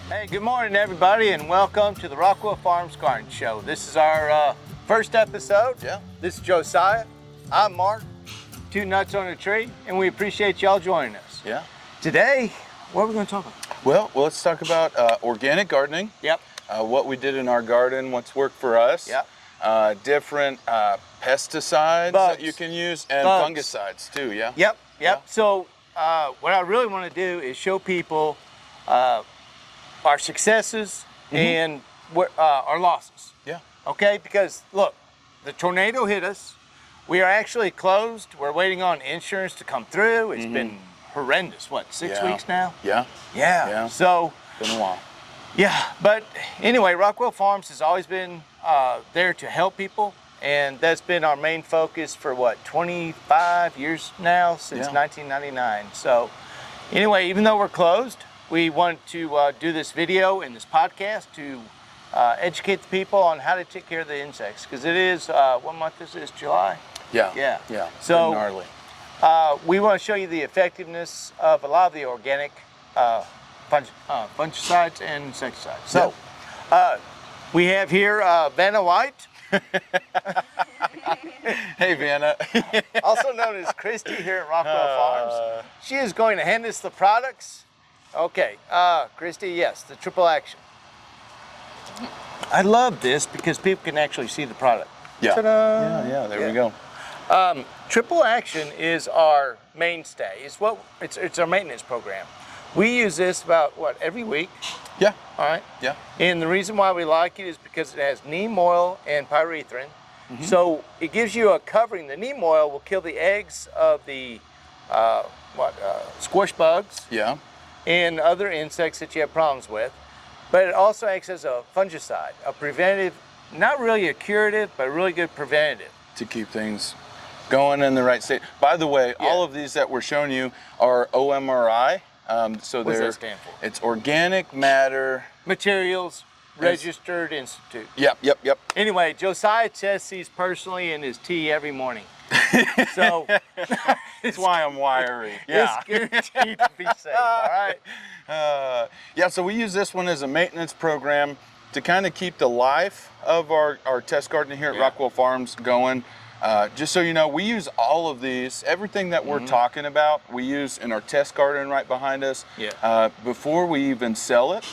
Hey, good morning everybody and welcome to the Rockwell Farms Garden Show. This is our first episode. Yeah. This is Josiah. I'm Mark. Two nuts on a tree, and we appreciate y'all joining us. Yeah. Today, what are we going to talk about? Well, let's talk about organic gardening. Yep. What we did in our garden, what's worked for us. Yep. Different pesticides Bugs. that you can use, and Bugs. fungicides too, yeah? Yep. Yeah. So what I really want to do is show people our successes and our losses. Yeah. Okay, because look, the tornado hit us. We are actually closed. We're waiting on insurance to come through. It's been horrendous. What, 6 weeks now? Yeah. Yeah. Yeah. So, Been a while. yeah. But anyway, Rockwell Farms has always been there to help people. And that's been our main focus for what, 25 years now, since 1999. So anyway, even though we're closed, we want to do this video and this podcast to educate the people on how to take care of the insects. Because it is, what month is this, July? Yeah. Yeah. Yeah. So Been gnarly. we want to show you the effectiveness of a lot of the organic fungicides and insecticides. So we have here Vanna White. Hey, Vanna. Also known as Christy here at Rockwell Farms. She is going to hand us the products. Okay, Christy, yes, the triple action. I love this because people can actually see the product. Yeah. Ta-da! Yeah, there we go. Triple action is our mainstay. It's our maintenance program. We use this about, what, every week? Yeah. All right. Yeah. And the reason why we like it is because it has neem oil and pyrethrin. So it gives you a covering. The neem oil will kill the eggs of the squash bugs Yeah. and other insects that you have problems with. But it also acts as a fungicide, a preventative, not really a curative, but a really good preventative. To keep things going in the right state. By the way, all of these that we're showing you are OMRI. So What does that stand for? It's organic matter. Materials Registered Institute. Yep. Anyway, Josiah tests these personally in his tea every morning. So That's why I'm wiry. Yeah. it's guaranteed to be safe, all right? Yeah, so we use this one as a maintenance program to kind of keep the life of our test garden here at Rockwell Farms going. Just so you know, we use all of these, everything that we're talking about, we use in our test garden right behind us. Yeah. Before we even sell it,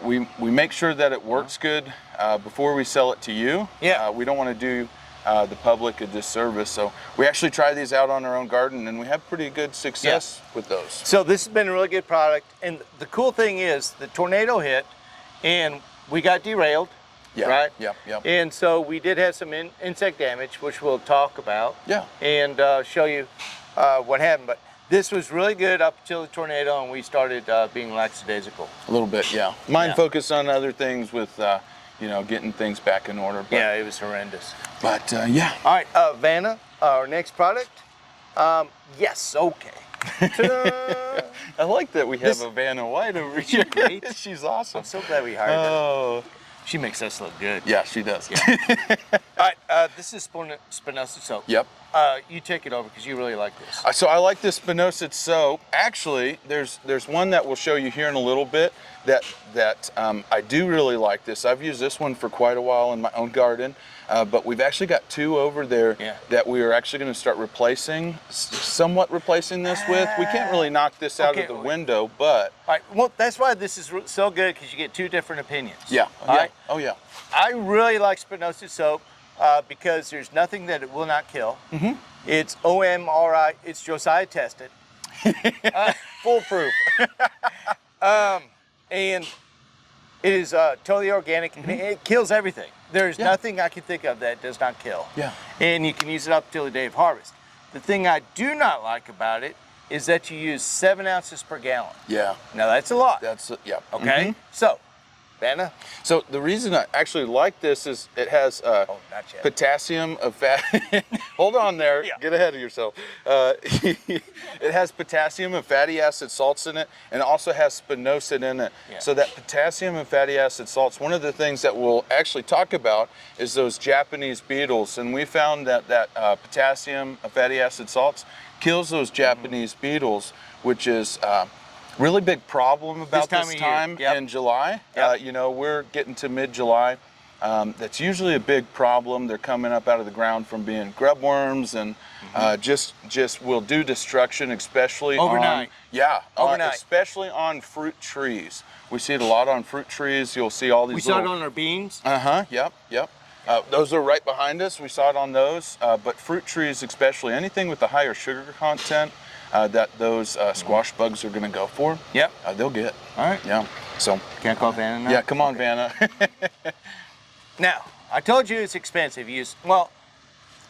we make sure that it works good before we sell it to you. Yeah. We don't want to do the public a disservice, so we actually try these out on our own garden, and we have pretty good success with those. So this has been a really good product, and the cool thing is the tornado hit, and we got derailed. Yeah. Right? Yep. And so we did have some insect damage, which we'll talk about. Yeah. And show you what happened. But this was really good up until the tornado, and we started being lackadaisical. A little bit, yeah. Mine focused on other things with, getting things back in order. But, Yeah, it was horrendous. But yeah. All right, Vanna, our next product. Yes, okay. Ta-da! I like that we have a Vanna White over here. Great. She's awesome. I'm so glad we hired her. Oh. She makes us look good. Yeah, she does. All right, this is spinosad soap. Yep. You take it over because you really like this. So I like this spinosad soap. Actually, there's one that we'll show you here in a little bit that I do really like this. I've used this one for quite a while in my own garden, but we've actually got two over there that we are actually going to start somewhat replacing this with. We can't really knock this out of the window, but... All right, well, that's why this is so good because you get two different opinions. Yeah. All right? Oh, yeah. I really like spinosad soap because there's nothing that it will not kill. It's OMRI, it's Josiah tested. Foolproof. And it is totally organic and it kills everything. There's nothing I can think of that does not kill. Yeah. And you can use it up till the day of harvest. The thing I do not like about it is that you use 7 ounces per gallon. Yeah. Now that's a lot. That's, yeah. Okay. So, Vanna. So the reason I actually like this is it has not yet. potassium of fat. Hold on there. Yeah. Get ahead of yourself. It has potassium and fatty acid salts in it, and it also has spinosad in it. Yeah. So that potassium and fatty acid salts, one of the things that we'll actually talk about is those Japanese beetles, and we found that potassium and fatty acid salts kills those Japanese beetles, which is Really big problem about this time Yep. in July. Yep. You know, we're getting to mid-July. That's usually a big problem. They're coming up out of the ground from being grub worms and just will do destruction, especially Overnight. Overnight. especially on fruit trees. We see it a lot on fruit trees. You'll see all these. We saw it on our beans. Yep. Those are right behind us. We saw it on those. But fruit trees, especially anything with the higher sugar content that those squash bugs are going to go for. Yep. They'll get. All right. Yeah. So. Can I call Vanna now? Yeah. Come on, Vanna. Now, I told you it's expensive. Well,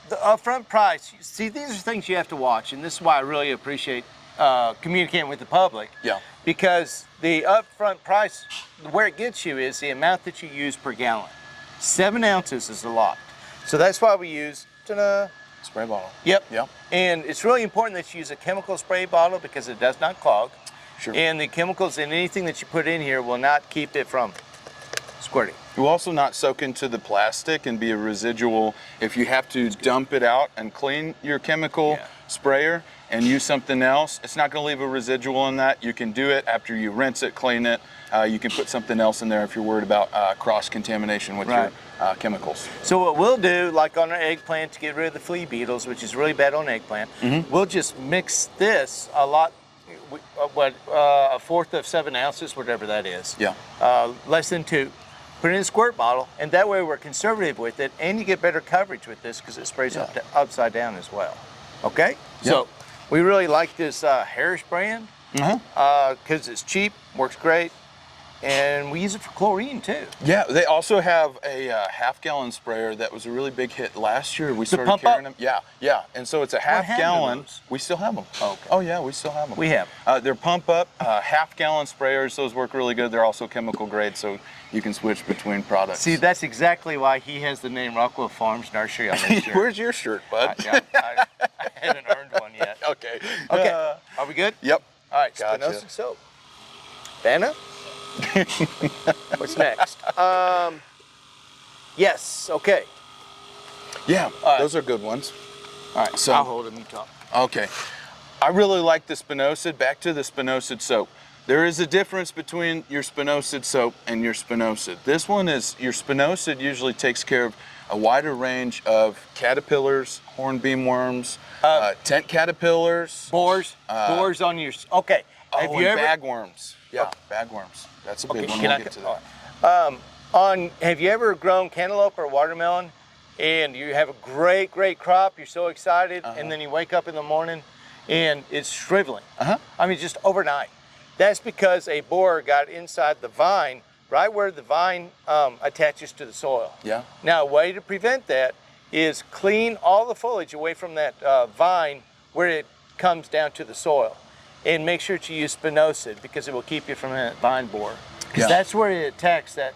the upfront price. See, these are things you have to watch, and this is why I really appreciate communicating with the public. Yeah. Because the upfront price, where it gets you is the amount that you use per gallon. 7 ounces is a lot. So that's why we use, ta-da. Spray bottle. Yep. Yep. And it's really important that you use a chemical spray bottle because it does not clog. Sure. And the chemicals and anything that you put in here will not keep it from squirting. It will also not soak into the plastic and be a residual. If you have to dump it out and clean your chemical sprayer and use something else, it's not going to leave a residual in that. You can do it after you rinse it, clean it. You can put something else in there if you're worried about cross-contamination with your chemicals. So what we'll do, like on our eggplant to get rid of the flea beetles, which is really bad on eggplant, we'll just mix this a lot, a fourth of 7 ounces, whatever that is. Yeah. Less than 2. Put it in a squirt bottle, and that way we're conservative with it, and you get better coverage with this because it sprays upside down as well. Okay? Yep. So we really like this Harris brand because it's cheap, works great, and we use it for chlorine too. Yeah, they also have a half-gallon sprayer that was a really big hit last year. We started pump carrying up? them. Yeah. And so it's a half-gallon. We still have them. Oh, okay. Oh yeah, we still have them. We have. They're pump-up half-gallon sprayers. Those work really good. They're also chemical grade, so you can switch between products. See, that's exactly why he has the name Rockwell Farms Nursery on his shirt. Where's your shirt, bud? I haven't earned one yet. Okay. Okay. Are we good? Yep. All right. Gotcha. Spinoza soap. Vanna? What's next? Yes. Okay. Yeah. right. Those are good ones. All right. So I'll hold them. You talk. Okay. I really like the spinosad. Back to the spinosad soap. There is a difference between your spinosad soap and your spinosad. This one is, your spinosad usually takes care of a wider range of caterpillars, hornbeam worms, tent caterpillars. Boars on your, okay. Have you ever, bagworms. Yeah, bagworms. That's a big one. We'll get to that. Have you ever grown cantaloupe or watermelon and you have a great crop, you're so excited, and then you wake up in the morning and it's shriveling? I mean, just overnight. That's because a boar got inside the vine, right where the vine attaches to the soil. Yeah. Now, a way to prevent that is clean all the foliage away from that vine where it comes down to the soil. And make sure to use spinosad because it will keep you from that vine borer. Because that's where it attacks that.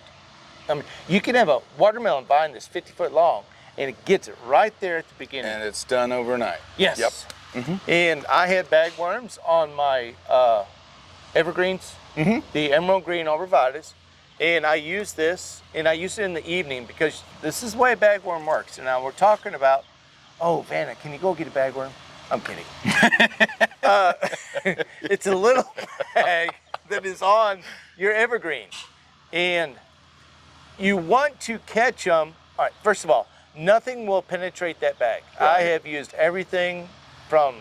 I mean, you can have a watermelon vine that's 50 foot long and it gets it right there at the beginning. And it's done overnight. Yes. Yep. And I had bagworms on my evergreens, the emerald green arborvitaes, and I use this, and I use it in the evening because this is the way a bagworm works. And now we're talking about, oh, Vanna, can you go get a bagworm? I'm kidding. It's a little bag that is on your evergreen, and you want to catch them. All right, first of all, nothing will penetrate that bag. Right. I have used everything from,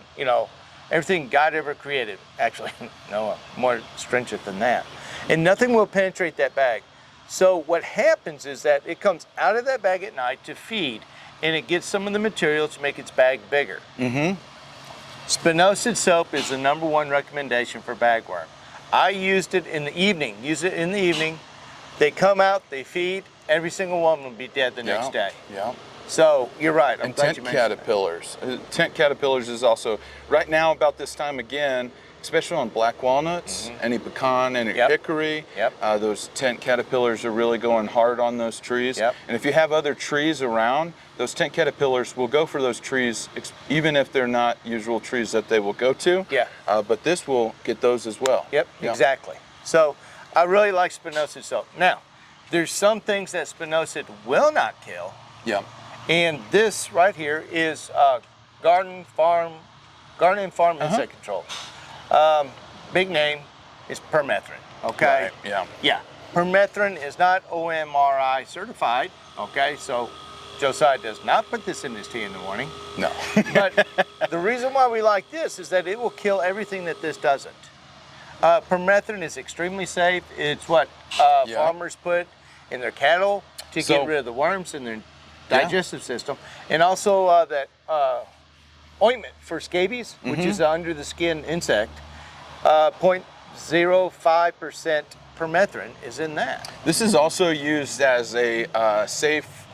everything God ever created. Actually, no, more stringent than that. And nothing will penetrate that bag. So what happens is that it comes out of that bag at night to feed, and it gets some of the material to make its bag bigger. Spinosad soap is the #1 recommendation for bagworm. I used it in the evening. Use it in the evening. They come out, they feed. Every single one will be dead the next day. Yeah. So you're right. I'm and glad tent you mentioned caterpillars. Tent caterpillars is also right now about this time again, especially on black walnuts, any pecan, any hickory. Those tent caterpillars are really going hard on those trees. And if you have other trees around, those tent caterpillars will go for those trees, even if they're not usual trees that they will go to. But this will get those as well. Exactly. So I really like spinosad soap. Now, there's some things that spinosad will not kill. And this right here is Garden and Farm Insect Control. Big name. is permethrin, okay? Right, yeah. Yeah, permethrin is not OMRI certified, okay? So Josiah does not put this in his tea in the morning. No. But the reason why we like this is that it will kill everything that this doesn't. Permethrin is extremely safe. It's what farmers put in their cattle to get rid of the worms in their digestive system. And also that ointment for scabies, which is under the skin insect, 0.05% permethrin is in that. This is also used as a safe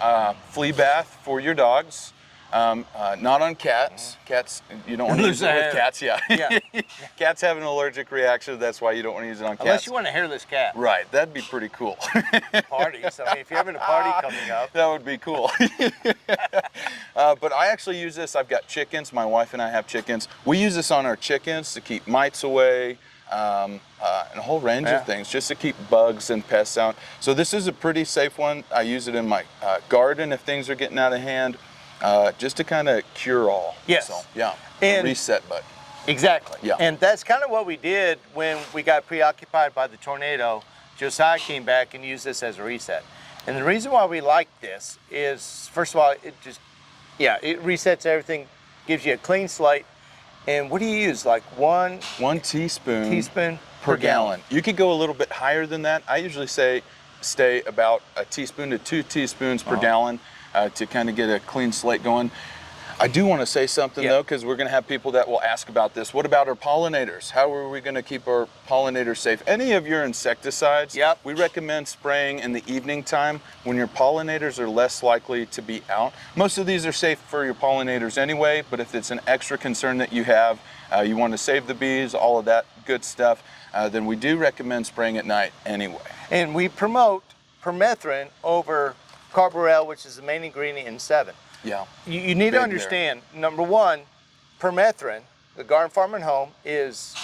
flea bath for your dogs. Not on cats. Cats, you don't want to use it with cats. Yeah. Cats have an allergic reaction. That's why you don't want to use it on cats. Unless you want a hairless cat. Right. That'd be pretty cool. Parties. I mean, if you're having a party coming up. That would be cool. But I actually use this. I've got chickens. My wife and I have chickens. We use this on our chickens to keep mites away. And a whole range of things just to keep bugs and pests out. So this is a pretty safe one. I use it in my garden if things are getting out of hand. Just to kind of cure all. Yes. So, yeah. And reset button. Exactly. Yeah. And that's kind of what we did when we got preoccupied by the tornado. Josiah came back and used this as a reset. And the reason why we like this is, first of all, it resets everything, gives you a clean slate. And what do you use? Like one teaspoon per gallon. You could go a little bit higher than that. I usually say stay about a teaspoon to 2 teaspoons per gallon. To kind of get a clean slate going. I do want to say something though, because we're going to have people that will ask about this. What about our pollinators? How are we going to keep our pollinators safe? Any of your insecticides, we recommend spraying in the evening time when your pollinators are less likely to be out. Most of these are safe for your pollinators anyway, but if it's an extra concern that you have, you want to save the bees, all of that good stuff, then we do recommend spraying at night anyway. And we promote permethrin over carbaryl, which is the main ingredient in 7. Yeah. You need to understand, number one, permethrin, the Garden Farm and Home, is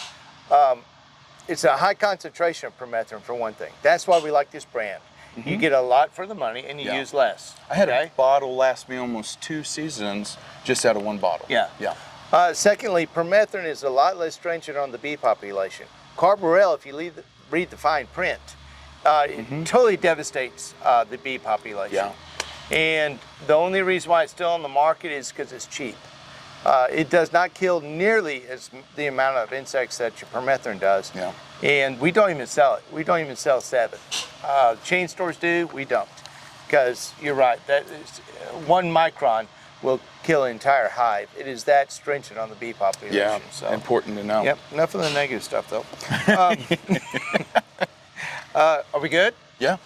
it's a high concentration of permethrin for one thing. That's why we like this brand. You get a lot for the money and you use less. I had a bottle last me almost 2 seasons just out of one bottle. Yeah. Secondly, permethrin is a lot less stringent on the bee population. Carbaryl, if you read the fine print, it totally devastates the bee population. Yeah. And the only reason why it's still on the market is because it's cheap. It does not kill nearly as the amount of insects that your permethrin does. Yeah. And we don't even sell it. We don't even sell 7. Chain stores do, we don't. Because you're right, that is, 1 micron will kill an entire hive. It is that stringent on the bee population. Yeah, so important to know. Yep, enough of the negative stuff though. Are we good? Yeah,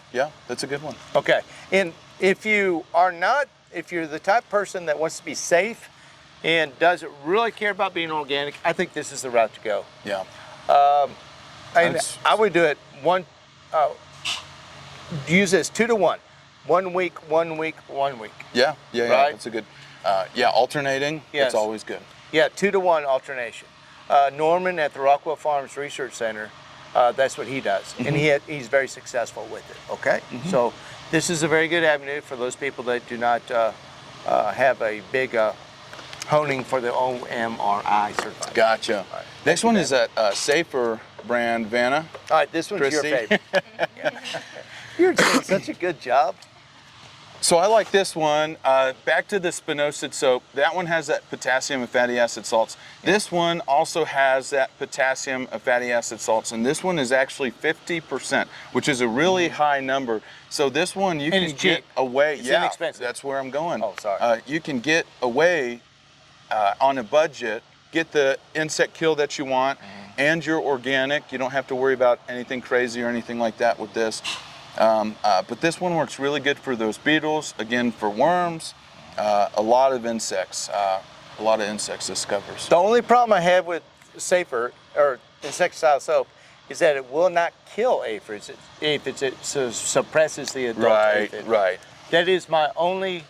that's a good one. Okay, and if you're the type of person that wants to be safe and doesn't really care about being organic, I think this is the route to go. Yeah. And I would do it use this 2 to 1. 1 week, 1 week, 1 week. Yeah, right? That's a good, alternating, it's always good. Yeah, 2 to 1 alternation. Norman at the Rockwell Farms Research Center, that's what he does. And he's very successful with it, okay? So this is a very good avenue for those people that do not have a big honing for the OMRI certified. Gotcha. Right. Next one is that Safer brand, Vanna. All right, this one's Christy. your favorite. You're doing such a good job. So I like this one. Back to the spinosad soap. That one has that potassium and fatty acid salts. This one also has that potassium and fatty acid salts, and this one is actually 50%, which is a really high number. So this one you can get away. It's inexpensive. That's where I'm going. Oh, sorry. You can get away on a budget, get the insect kill that you want, and you're organic. You don't have to worry about anything crazy or anything like that with this. But this one works really good for those beetles, again for worms, a lot of insects this covers. The only problem I have with Safer or insecticide soap is that it will not kill aphids. It suppresses the adult aphid. Right. That is my only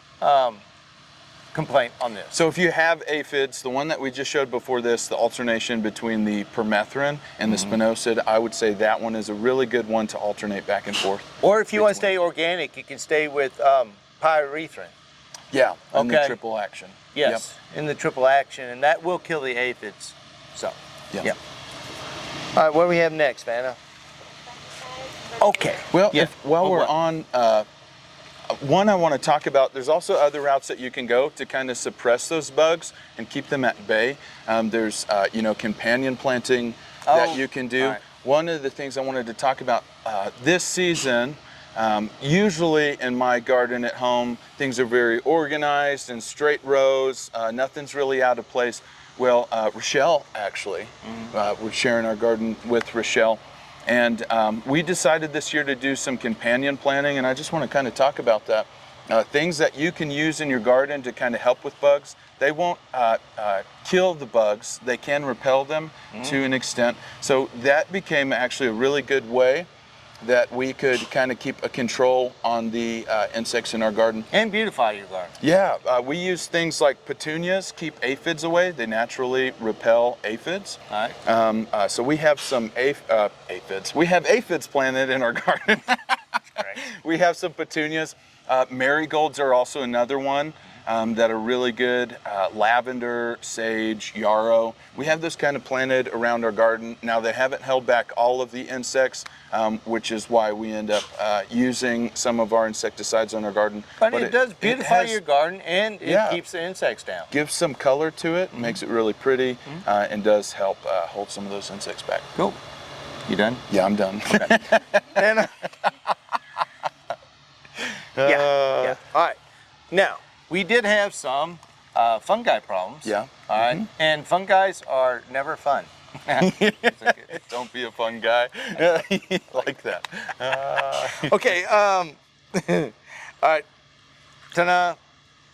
complaint on this. So if you have aphids, the one that we just showed before this, the alternation between the permethrin and the spinosad, I would say that one is a really good one to alternate back and forth. Or if you want to stay organic, you can stay with pyrethrin. Yeah, in the triple action. Yes, in the triple action, and that will kill the aphids. So, yeah. All right, what do we have next, Vanna? Okay. Well, Yeah. while we're what? on, one I want to talk about, there's also other routes that you can go to kind of suppress those bugs and keep them at bay. There's, you know, companion planting that you can do. right. One of the things I wanted to talk about this season, usually in my garden at home, things are very organized and straight rows. Nothing's really out of place. Well, Rochelle, actually, we're sharing our garden with Rochelle. And we decided this year to do some companion planting, and I just want to kind of talk about that. Things that you can use in your garden to kind of help with bugs. They won't kill the bugs. They can repel them to an extent. So that became actually a really good way that we could kind of keep a control on the insects in our garden. And beautify your garden. Yeah, we use things like petunias, keep aphids away. They naturally repel aphids. All right. So we have some aphids. We have aphids planted in our garden. Right. We have some petunias. Marigolds are also another one that are really good. Lavender, sage, yarrow. We have those kind of planted around our garden. Now they haven't held back all of the insects, which is why we end up using some of our insecticides on our garden. But it does beautify your garden, and it keeps the insects down. Gives some color to it, makes it really pretty, and does help hold some of those insects back. Cool. You done? Yeah, I'm done. And, yeah. All right. Now, we did have some fungi problems. Yeah. All right. And fungi are never fun. Don't be a fun guy. Like that. Okay. All right. Ta-da.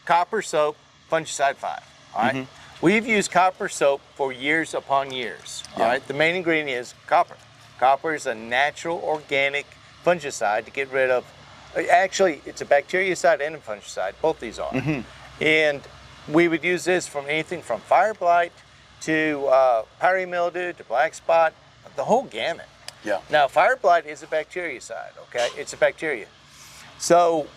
Copper soap, fungicide 5. All right. We've used copper soap for years upon years. All right. The main ingredient is copper. Copper is a natural organic fungicide to get rid of. Actually, it's a bactericide and a fungicide. Both these are. And we would use this from anything from fire blight to powdery mildew to black spot, the whole gamut. Yeah. Now, fire blight is a bactericide, okay? It's a bacteria. So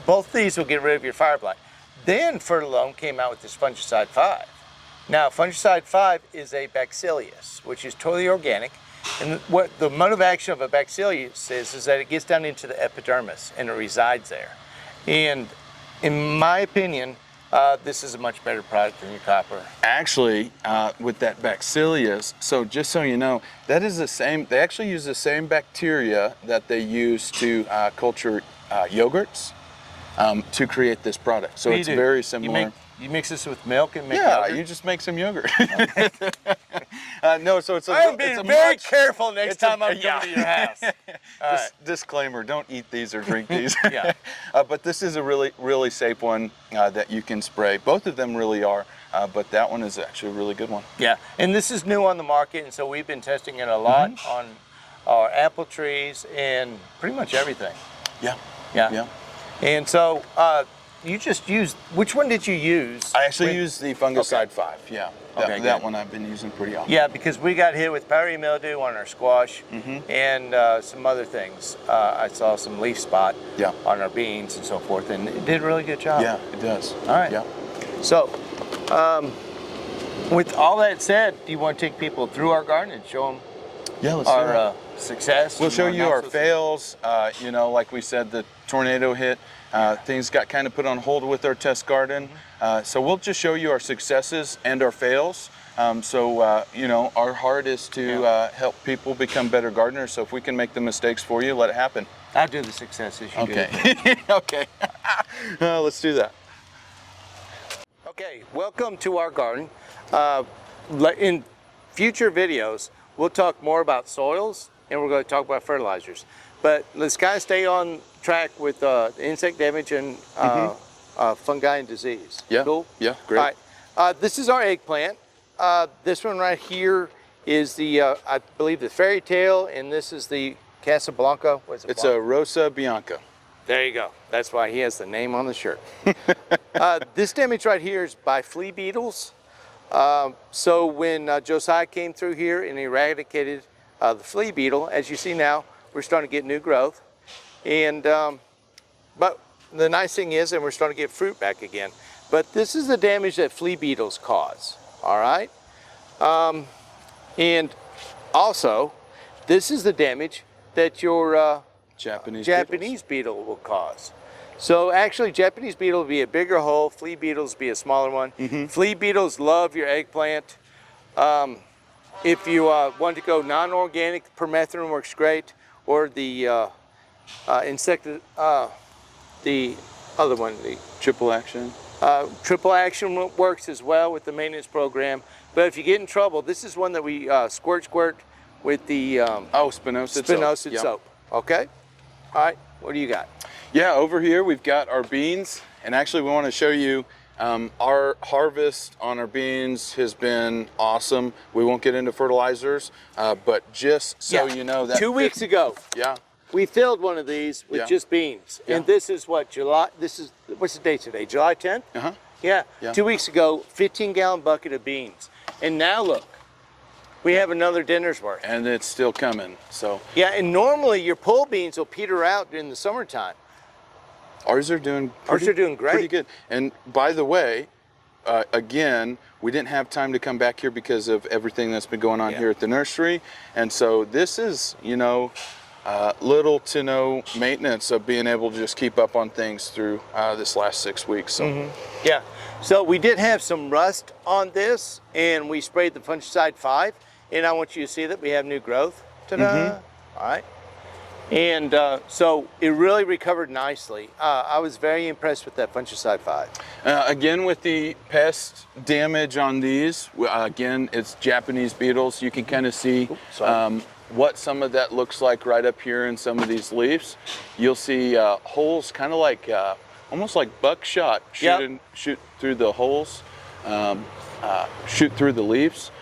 both these will get rid of your fire blight. Then Fertilome came out with this fungicide 5. Now, fungicide 5 is a bacillus, which is totally organic. And what the mode of action of a bacillus is that it gets down into the epidermis and it resides there. And in my opinion, this is a much better product than your copper. Actually, with that bacillus, so just so you know, that is the same, they actually use the same bacteria that they use to culture yogurts to create this product. So it's very similar. You mix this with milk and make yogurt? Yeah, you just make some yogurt. No, so it's a I'm being very careful next time I'm coming to your house. Disclaimer, don't eat these or drink these. Yeah. But this is a really, really safe one that you can spray. Both of them really are, but that one is actually a really good one. Yeah, and this is new on the market, and so we've been testing it a lot on our apple trees and pretty much everything. Yeah. Yeah. Yeah. And so you just used, which one did you use? I actually used the fungicide 5, yeah. Okay, that one I've been using pretty often. Yeah, because we got hit with powdery mildew on our squash and some other things. I saw some leaf spot on our beans and so forth, and it did a really good job. Yeah, it does. All right. Yeah. So, with all that said, do you want to take people through our garden and show them let's our success? We'll show you our fails. You know, like we said, the tornado hit. Things got kind of put on hold with our test garden. So we'll just show you our successes and our fails. You know, our heart is to help people become better gardeners. So if we can make the mistakes for you, let it happen. I'll do the successes you do. Okay. Let's do that. Okay, welcome to our garden. In future videos, we'll talk more about soils and we're going to talk about fertilizers. But let's kind of stay on track with insect damage and fungi and disease. Yeah. Cool? Yeah, great. All right. This is our eggplant. This one right here is the, I believe, the fairy tale, and this is the Casablanca. What is it? It's a Rosa Bianca. There you go. That's why he has the name on the shirt. This damage right here is by flea beetles. So when Josiah came through here and eradicated the flea beetle, as you see now, we're starting to get new growth. And, but the nice thing is, and we're starting to get fruit back again. But this is the damage that flea beetles cause, all right? And Also, this is the damage that your Japanese beetle will cause. So actually, Japanese beetle will be a bigger hole, flea beetles will be a smaller one. Flea beetles love your eggplant. If you want to go non-organic, permethrin works great, or the the other one, the triple action. triple action works as well with the maintenance program. But if you get in trouble, this is one that we squirt with the spinosad soap. Okay. All right. What do you got? Yeah, over here we've got our beans, and actually we want to show you our harvest on our beans has been awesome. We won't get into fertilizers, but just so you know that 2 weeks ago, we filled one of these with just beans, and this is what, July. This is, what's the date today? July 10th. Yeah. 2 weeks ago, 15-gallon bucket of beans, and now look, we have another dinner's worth. And it's still coming. So yeah, and normally your pull beans will peter out in the summertime. Ours are doing great. Pretty good. And by the way, again, we didn't have time to come back here because of everything that's been going on here at the nursery. And so this is, you know, little to no maintenance of being able to just keep up on things through this last 6 weeks. So. Yeah. So we did have some rust on this, and we sprayed the fungicide 5. And I want you to see that we have new growth. Ta-da! All right. And so it really recovered nicely. I was very impressed with that fungicide 5. Again, with the pest damage on these, again, it's Japanese beetles. You can kind of see what some of that looks like right up here in some of these leaves. You'll see holes, kind of like, almost like buckshot, shoot through the holes, shoot through the leaves.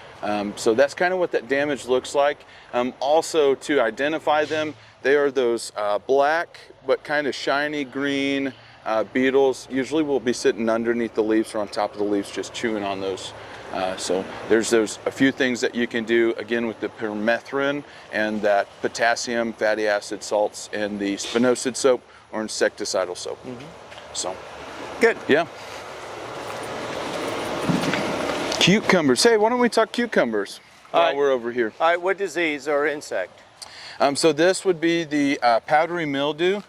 So that's kind of what that damage looks like. Also, to identify them, they are those black but kind of shiny green beetles. Usually will be sitting underneath the leaves or on top of the leaves just chewing on those. So there's a few things that you can do, again, with the permethrin and that potassium, fatty acid salts, and the spinosad soap or insecticidal soap. So good. Yeah. Cucumbers. Hey, why don't we talk cucumbers while we're over here? All right, what disease or insect? So this would be the powdery mildew,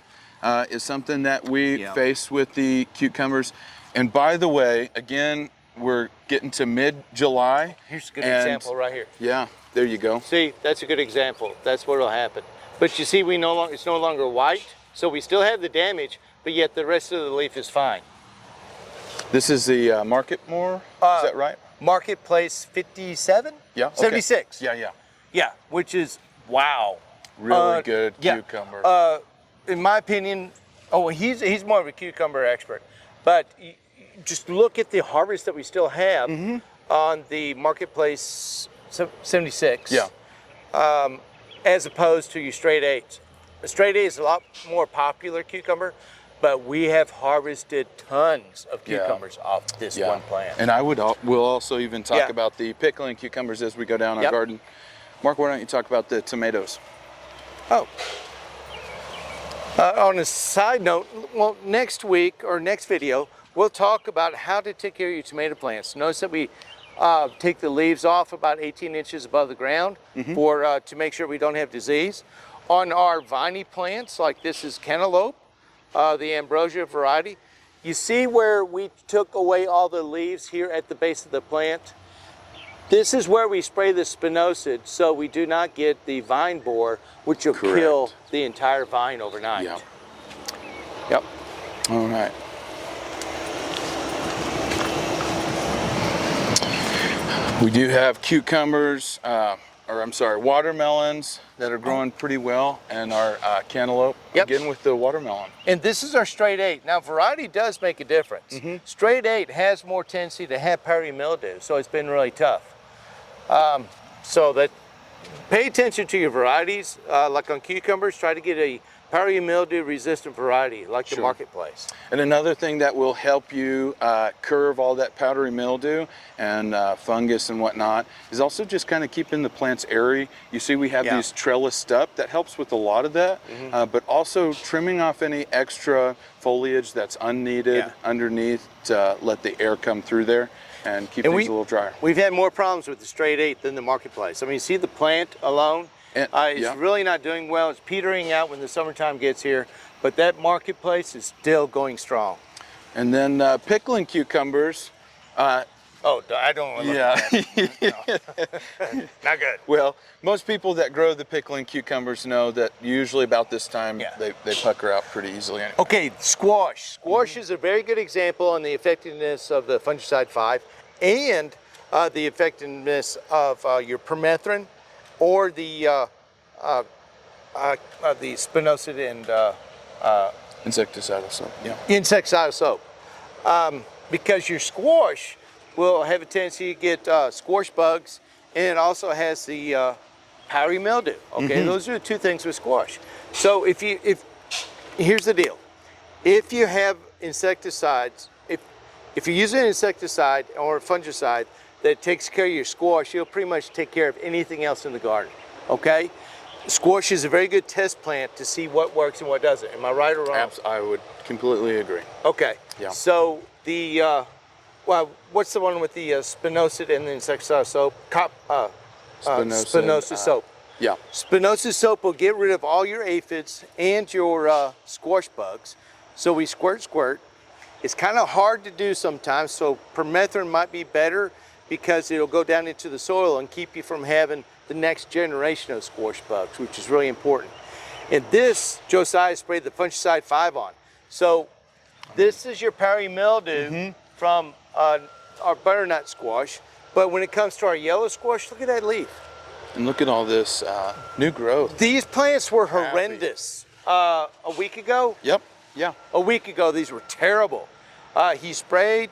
is something that we face with the cucumbers. And by the way, again, we're getting to mid-July. Here's a good example right here. Yeah, there you go. See, that's a good example. That's what will happen. But you see, it's no longer white, so we still have the damage, but yet the rest of the leaf is fine. This is the Marketmore, is that right? Marketplace 57? Yeah. Okay. 76. Yeah. Yeah, which is, wow. Really good cucumber. In my opinion, he's more of a cucumber expert, but just look at the harvest that we still have on the Marketplace 76. Yeah. As opposed to your straight 8s. The straight 8 is a lot more popular cucumber, but we have harvested tons of cucumbers off this one plant. And we'll also even talk about the pickling cucumbers as we go down our garden. Mark, why don't you talk about the tomatoes? On a side note, well, next week or next video, we'll talk about how to take care of your tomato plants. Notice that we take the leaves off about 18 inches above the ground to make sure we don't have disease. On our viney plants, like this is cantaloupe, the ambrosia variety, you see where we took away all the leaves here at the base of the plant? This is where we spray the spinosad so we do not get the vine borer, which will kill the entire vine overnight. Yep. All right. We do have cucumbers, watermelons that are growing pretty well, and our cantaloupe, again with the watermelon. And this is our straight 8. Now, variety does make a difference. Straight 8 has more tendency to have powdery mildew, so it's been really tough. So that pay attention to your varieties, like on cucumbers, try to get a powdery mildew resistant variety like the Marketplace. And another thing that will help you curve all that powdery mildew and fungus and whatnot is also just kind of keeping the plants airy. You see we have these trellised up. That helps with a lot of that, but also trimming off any extra foliage that's unneeded underneath to let the air come through there. and keep things a little drier. We've had more problems with the straight 8 than the marketplace. I mean, see the plant alone, it's really not doing well. It's petering out when the summertime gets here, but that marketplace is still going strong. And then pickling cucumbers. Oh, I don't want to look at that. No. Not good. Well, most people that grow the pickling cucumbers know that usually about this time they pucker out pretty easily anyway. Okay, squash. Squash is a very good example on the effectiveness of the fungicide 5 and the effectiveness of your permethrin or the spinosad and insecticidal soap. Yeah. Insecticidal soap. Because your squash will have a tendency to get squash bugs, and it also has the powdery mildew. Okay, those are the two things with squash. So if here's the deal, if you have insecticides, if you use an insecticide or a fungicide that takes care of your squash, you'll pretty much take care of anything else in the garden. Okay, squash is a very good test plant to see what works and what doesn't. Am I right or wrong? I would completely agree. Okay. Yeah. So the well, what's the one with the spinosad and the insecticide soap? Spinosad soap. Yeah. Spinosad soap will get rid of all your aphids and your squash bugs. So we squirt. It's kind of hard to do sometimes, so permethrin might be better because it'll go down into the soil and keep you from having the next generation of squash bugs, which is really important. And this, Josiah sprayed the fungicide 5 on. So this is your powdery mildew from our butternut squash, but when it comes to our yellow squash, look at that leaf. And look at all this new growth. These plants were horrendous a week ago. Yep, yeah. A week ago, these were terrible. He sprayed,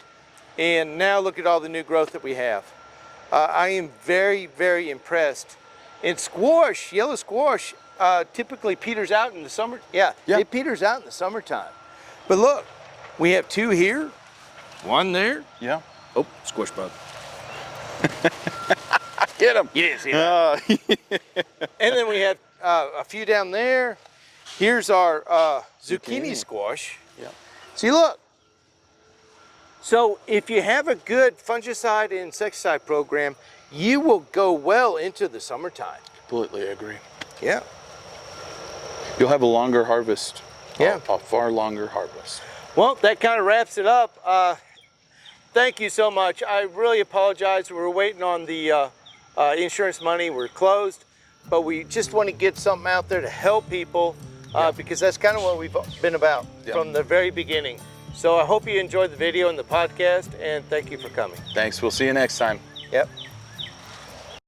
and now look at all the new growth that we have. I am very, very impressed. And squash, yellow squash, typically peters out in the summer. Yeah, it peters out in the summertime. But look, we have 2 here, 1 there. Yeah. Oh, squash bug. Get him. You didn't see that. And then we have a few down there. Here's our zucchini squash. Yeah. See, look. So if you have a good fungicide and insecticide program, you will go well into the summertime. Completely agree. Yeah. You'll have a longer harvest. Yeah. A far longer harvest. Well, that kind of wraps it up. Thank you so much. I really apologize. We're waiting on the insurance money. We're closed, but we just want to get something out there to help people because that's kind of what we've been about from the very beginning. So I hope you enjoyed the video and the podcast, and thank you for coming. Thanks. We'll see you next time. Yep.